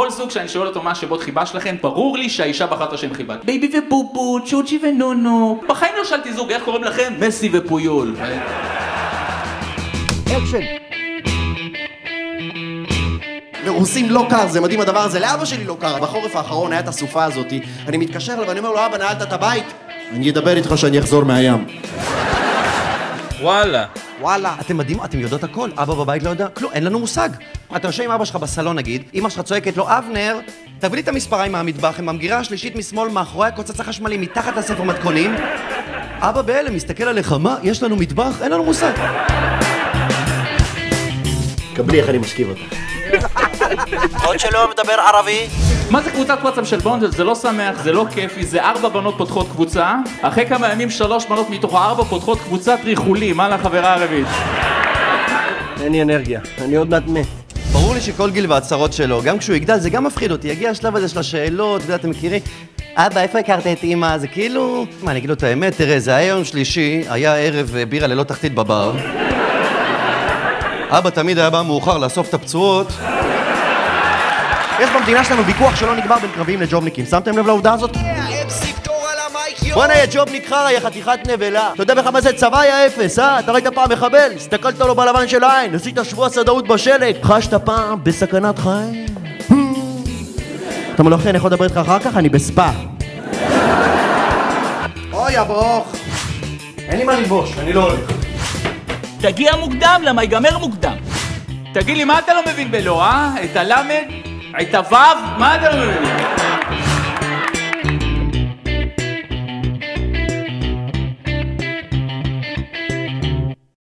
כל זוג שאני שואל אותו מה השמות חיבה שלכם, ברור לי שהאישה בחרה את השם חיבה. בייבי ובובו, צ'וצ'י ונונו. בחיים לא שאלתי זוג, איך קוראים לכם? מסי ופויול. אקשן. לרוסים לא קר, זה מדהים הדבר הזה, לאבא שלי לא קר. בחורף האחרון היה את הסופה הזאת, אני מתקשר אליו ואני אומר לו, אבא, נעלת את הבית? אני אדבר איתך שאני אחזור מהים. וואלה. וואלה. אתם מדהים, אתם יודעות הכל, אבא בבית לא יודע כלום, אין לנו מושג. אתה יושב עם אבא שלך בסלון נגיד, אמא שלך צועקת לו, אבנר, תביא לי את המספריים מהמטבח, עם המגירה השלישית משמאל מאחורי הקוצץ החשמלי, מתחת לספר מתכונים. אבא בהלם, מסתכל עליך, מה? יש לנו מטבח? אין לנו מושג. קבלי איך אני משכיב אותך. עוד שלא מדבר ערבי? מה זה קבוצת וואטסאפ של בונדל? זה לא שמח, זה לא כיפי, זה 4 בנות פותחות קבוצה. אחרי כמה ימים 3 בנות מתוך 4 פותחות קבוצת ריחולים. מה לחברה הרביעית? אין לי אנרגיה, אני עוד מעט מת. ברור לי שכל גיל והצרות שלו, גם כשהוא יגדל זה גם מפחיד אותי. יגיע השלב הזה של השאלות, אתם מכירים? אבא, איפה הכרת את אמא? זה כאילו... מה, אני אגיד לו את האמת, תראה, זה היה יום שלישי, היה ערב בירה ללא תחתית בבר. אבא תמיד היה בא מאוחר לאסוף את הפצועות. יש במדינה שלנו ויכוח שלא נגמר בין קרביים לג'ובניקים. שמתם לב לעובדה הזאת? בוא'נה, יא ג'ובניק חרא, יא חתיכת נבלה. אתה יודע בכמה זה צבא, יא אפס, אה? אתה ראית פעם מחבל? הסתכלת לו בלבן של העין, עשית שבוע סדאות בשלג. חשת פעם בסכנת חיים? אתה אומר לו, אחי, אני יכול לדבר איתך אחר כך? אני בספה. אוי, אברוך. אין לי מה ללבוש, אני לא הולך. תגיע מוקדם, למה ייגמר מוקדם. תגיד לי, מה אתה לא מבין בלא, אה? את הלמד? את הוו? מה אתה לא מבין?